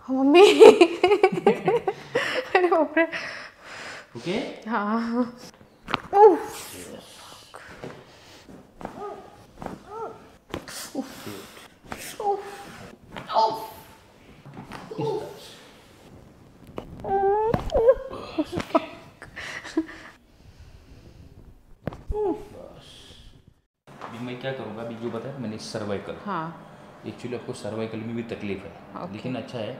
Mummy अरे बाप रे। ओके हाँ। अभी मैं क्या करूँगा, अभी जो बताया मैंने सर्वाइकल, हाँ एक्चुअली आपको सर्वाइकल में भी तकलीफ है, Okay. लेकिन अच्छा है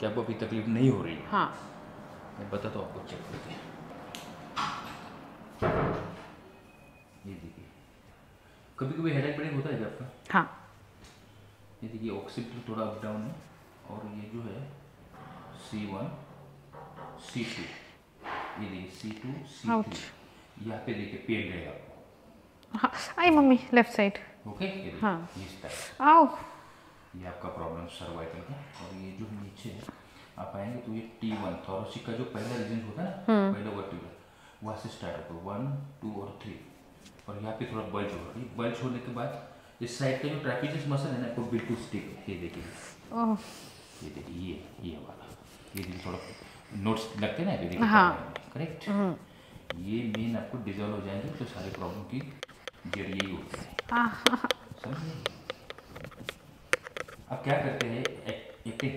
कि आपको अभी तकलीफ नहीं हो रही है। हाँ। मैं बताता हूँ आपको, चेक करके। ये देखिए, कभी कभी हेडेक ब्रेक होता है क्या आपका? हाँ। ये देखिए ऑक्सीपिटल थोड़ा अप डाउन है, और ये जो है C1 C2, ये देखिए C2 C3, Ouch. यहाँ पे देखिए पेन रहेगा आपको। हाँ आई मम्मी लेफ्ट साइड। ओके, ये देखिए हाँ। इस टाइप, आओ। ये आपका प्रॉब्लम सर्वाइकल का। और ये जो नीचे है आप आएंगे तो ये T1 थोरेसिक का जो पहला रीजन होता है ना, पहला वर्टिब्रल, वहाँ से स्टार्ट होता है 1 2 और 3, और यहाँ पे थोड़ा बल्ज होगा। ये बल्ज होने के बाद इस साइड का जो ट्रैपेजियस मसल है ना, आपको बिल्कुल स्टिक है। ये देखिए, ओह। ये देखिए, ये वाला, ये देखिए थोड़ा नोट्स लगते हैं ना, ये देखिए। हाँ। करेक्ट। ये मेन आपको डिजॉल्व हो जाएंगे तो सारी प्रॉब्लम की जड़ यही होती है, समझिए। अब क्या करते हैं, एक्टिंग।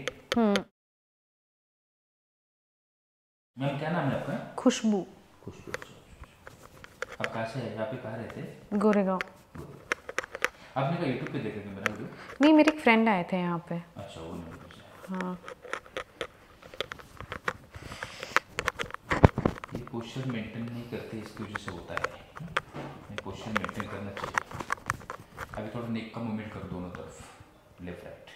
मैम क्या नाम है आपका? खुशबू। खुशबू। आप कहाँ से है, यहाँ पे कहाँ रहते हैं? गोरेगांव। आपने क्या यूट्यूब पे देखा कि मेरा वीडियो? नहीं मेरे एक फ्रेंड आए थे यहाँ पे। अच्छा, वो नहीं। हाँ। ये पोस्चर मेंटेन नहीं करते, इसकी वजह से होता है। पोस्चर मेंटेन करना चाहिए। अभी थोड़ा नेक का मूवमेंट कर दोनों तरफ, लेफ्ट राइट।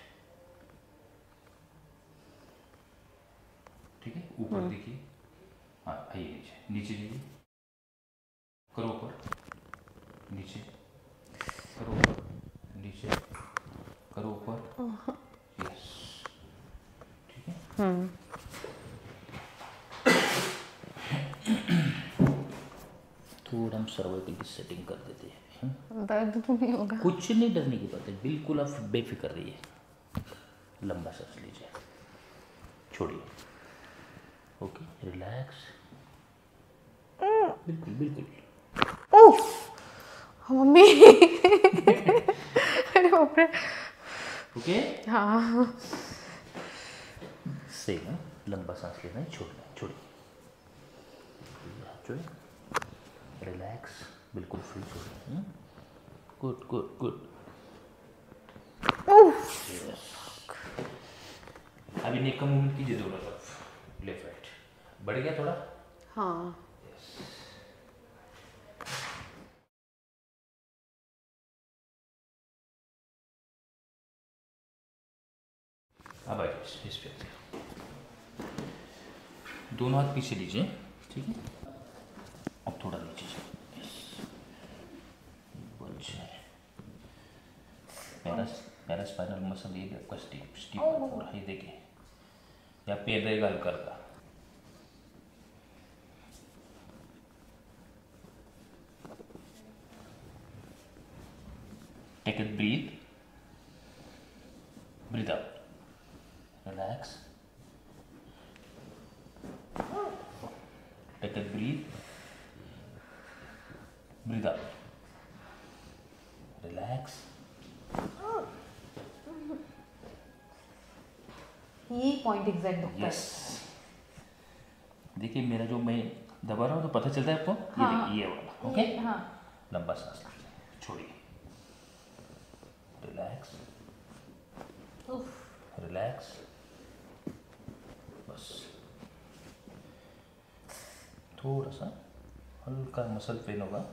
ठीक है, ऊपर देखिए। हाँ, आइए नीचे, नीचे जाइए, करो ऊपर, नीचे करो, ऊपर नीचे करो, ऊपर। यस, ठीक है। थोड़ा हम सर्वाइकल की सेटिंग कर देते हैं। दर्द तो नहीं होगा? कुछ नहीं डरने की बात है, बिल्कुल आप बेफिक्र रहिए। लंबा सांस लीजिए, छोड़िए। ओके, रिलैक्स, बिल्कुल बिल्कुल। ओह मम्मी अरे बाप रे। ओके, हाँ। सेम है, लंबा सांस लेना है, छोड़ना है, छोड़िए, छोड़िए, रिलैक्स, बिल्कुल फ्री छोड़िए। Good good good. अभी नेक का मूवमेंट कीजिए दोनों तरफ, लेफ्ट राइट। बढ़ गया थोड़ा? हाँ। अब आइए इस पे, दोनों हाथ पीछे लीजिए, ठीक है। अब थोड़ा नीचे जाइए, पैरास्पाइनल मसल ये आपका स्टीप पूरा, ये देखिए, या पैर रहेगा हल्का हल्का। Take it, breathe, breathe out, relax, take it, breathe, breathe out, relax. ये पॉइंट एग्जैक्ट होता है। यस, देखिए मेरा जो मैं दबा रहा हूँ तो पता चलता है आपको। हाँ, ये देखिए, ये वाला। ओके, हाँ। लंबा सांस लीजिए, छोड़िए, रिलैक्स, रिलैक्स, बस। थोड़ा सा हल्का मसल पेन होगा,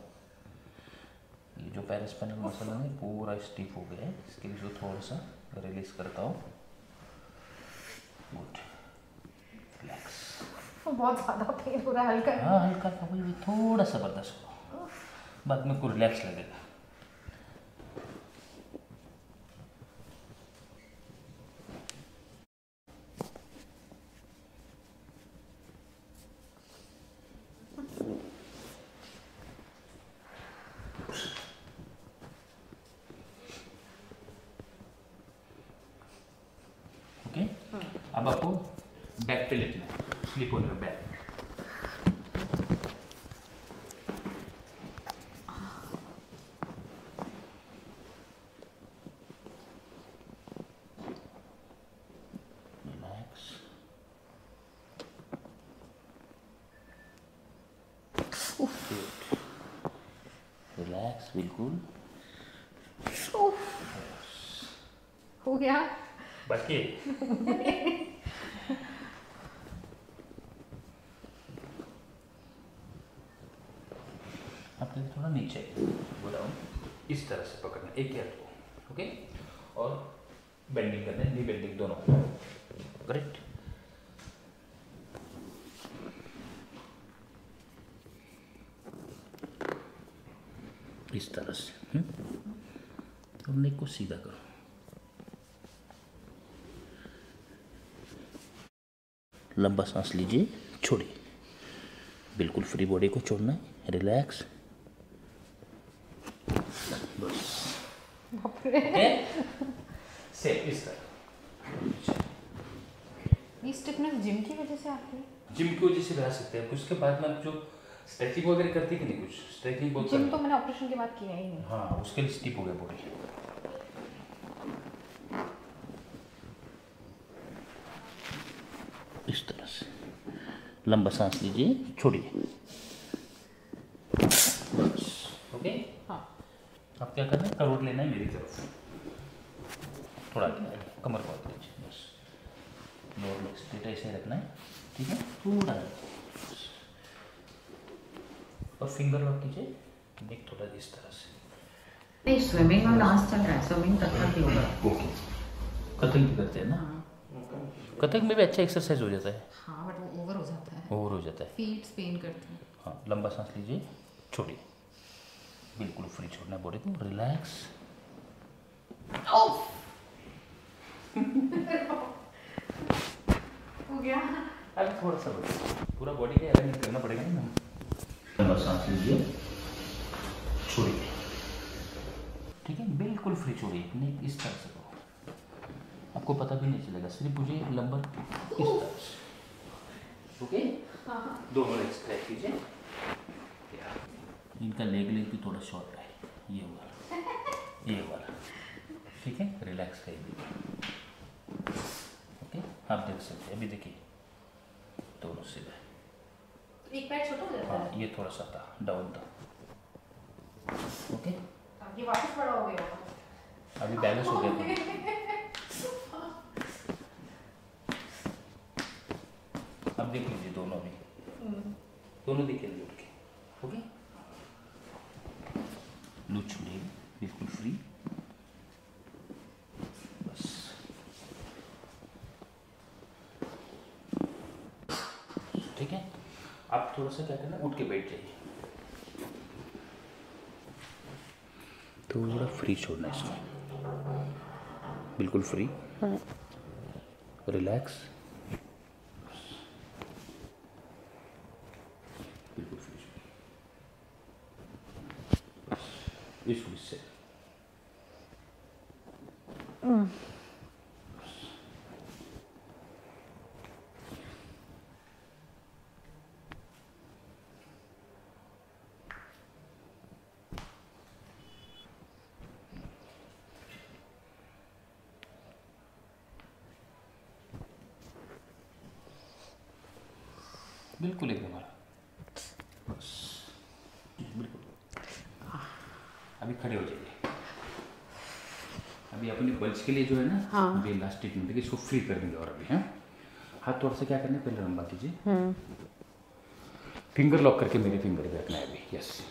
ये जो पैरास्पाइनल मसल है ना पूरा स्टिफ हो गया है, इसके लिए जो थोड़ा सा रिलीज करता हूँ। Good, relax. बहुत ज़्यादा पेन हो रहा है, हल्का। हाँ, हल्का सा, वही थोड़ा सा बर्दाश्त करो, बाद में को रिलैक्स लगेगा। ओके, अब आपको बैक पे लेटना है, slip on your back. Relax, relax, बिल्कुल। हो गया। बाकी आपने थोड़ा नीचे गो डाउन, इस तरह से पकड़ना एक ही हाथ को, ओके। और बेंडिंग करना है, नी बेंडिंग दोनों, करेक्ट। इस तरह से और नेक को सीधा करो। लंबा सांस लीजिए, छोड़िए, बिल्कुल फ्री बॉडी को छोड़ना है, रिलैक्स, बस। सेम इस तरह। ये स्टिफनेस जिम की वजह से आती है? जिम की वजह से भी आ सकते हैं। उसके बाद में आप जो स्ट्रेचिंग वगैरह करती कि नहीं, कुछ स्ट्रेचिंग बहुत जिम तो मैंने ऑपरेशन के बाद किया ही नहीं। हाँ, उसके लिए स्टिप हो गया बॉडी। इस तरह से लंबा सांस लीजिए, छोड़िए, बस, ओके। हाँ। अब क्या करना है, करोड़ लेना है मेरी तरफ, थोड़ा कमर को आगे लीजिए, बस। लोअर लेग स्ट्रेट ऐसे रखना है, ठीक है, थोड़ा, और फिंगर लॉक कीजिए, नेक थोड़ा इस तरह से। नहीं, स्विमिंग और डांस चल रहा है, स्विमिंग कथक योगा। ओके, कथक भी करते हैं ना? कथक में भी अच्छा एक्सरसाइज हो जाता है। हाँ, बट वो ओवर हो जाता है। ओवर हो जाता है। फीट पेन करते हैं। हाँ, लंबा सांस लीजिए, छोड़िए, बिल्कुल फ्री छोड़ना है बॉडी को, रिलैक्स। हो गया। अभी थोड़ा सा पूरा बॉडी का अलाइन करना पड़ेगा ना। लंबा सांस लीजिए, छोड़िए, ठीक है, बिल्कुल फ्री छोड़िए, नहीं इस तरह से करो, आपको पता भी नहीं चलेगा, सिर्फ मुझे लंबा इस तरह से, ओके। दोनों लेग स्ट्रेच कीजिए, इनका लेग भी थोड़ा शॉर्ट है, ये वाला, ठीक है, रिलैक्स करिए, ओके। आप देख सकते हैं, अभी देखिए दोनों सीधा, एक पैर छोटा हो जाता है। हाँ, ये थोड़ा सा था, डाउन था, ओके। ये वापस बड़ा हो गया। अभी बैलेंस हो गया। अब देख लीजिए दोनों भी, दोनों दिखे उठ के, ओके। लूज छोड़िए, बिल्कुल फ्री, बस, ठीक है। आप थोड़ा सा क्या करना, उठ के बैठ जाइए, थोड़ा फ्री छोड़ना इसको, बिल्कुल फ्री, रिलैक्स, बिल्कुल फ्री छोड़िए, इसको इससे, बिल्कुल एकदम बस, बिल्कुल। अभी खड़े हो जाइए, अभी अपने बल्ज के लिए जो है ना, हाँ। अभी लास्ट ट्रीटमेंट है, इसको फ्री कर देंगे। और अभी हाँ, हाथ थोड़ा सा क्या करना है, पहले लंबा कीजिए, फिंगर लॉक करके मेरे फिंगर पे रखना है अभी, यस।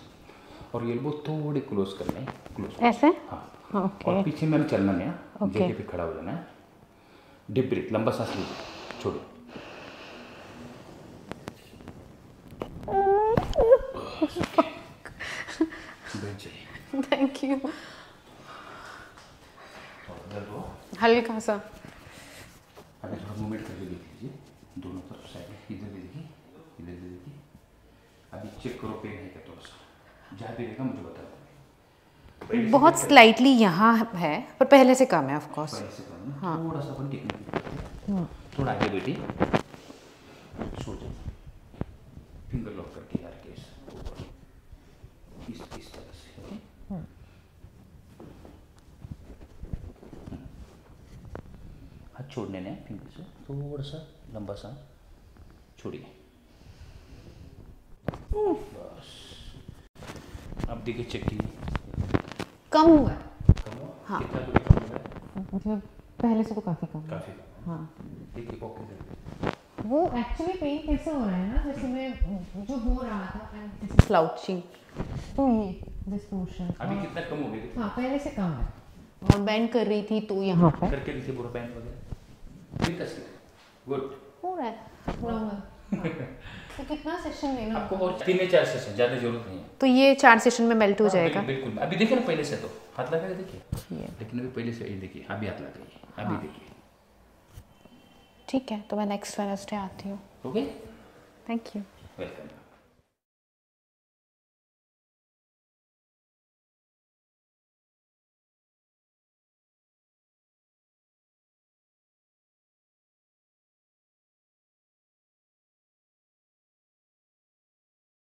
और एल्बो थोड़े क्लोज करना है, क्लोज ऐसे? हाँ, ओके। और पीछे मैंने चलना नहीं है, ओके। जगह पे खड़ा हो जाना है, डीप ब्रीथ, लंबा सांस लीजिए, छोड़ो, बैठ जाइए, थैंक यू। और दर्द हो, हल्का सा। अगर थोड़ा मूवमेंट करके देख लीजिए, दोनों तरफ साइड में, इधर भी देखिए, इधर भी देखिए, अभी चेक करो पेन है क्या, थोड़ा सा, जहाँ भी रहेगा मुझे बता दो, बहुत स्लाइटली यहाँ है पर पहले से कम है ऑफ कोर्स। पहले से कम है। हाँ, थोड़ा सा अपन टेक्निक थोड़ा आगे बेटी छोड़ दे, फिंगर लॉक करके यार केस इस तरह से। ओके, हाथ छोड़ने ने फिंगर से थोड़ा सा लंबा सा छोड़िए, बस। अब देखिए चेक कीजिए, कम हुआ है। कम हुआ? हाँ। कितना दूरी कम हो रहा है? मतलब पहले से तो काफ़ी कम है। काफी कम। हाँ, देखिए पॉकेट वो एक्चुअली पेन कैसे हो रहा है ना, जैसे मैं जो हो रहा था स्लाउचिंग, तो ये दिस पोर्शन अभी कितना कम हो गया? हाँ पहले से कम है। और बेंड कर रही थी तो यहाँ पे करके देखिए पूरा बैंड वगैरह फिर कस के गुड हो रहा है नॉर्मल। तो कितना सेशन लेना आपको और 3 या 4 सेशन, ज़्यादा जरूरत नहीं है। तो ये 4 सेशन में मेल्ट हो जाएगा। बिल्कुल। अभी देखिए ना पहले से तो हाथ लगा के देखिए, लेकिन अभी पहले से ये देखिए, अभी हाथ लगाइए, अभी देखिए। ठीक है, तो मैं नेक्स्ट वेडनेसडे आती हूँ। Okay, thank you. वेलकम।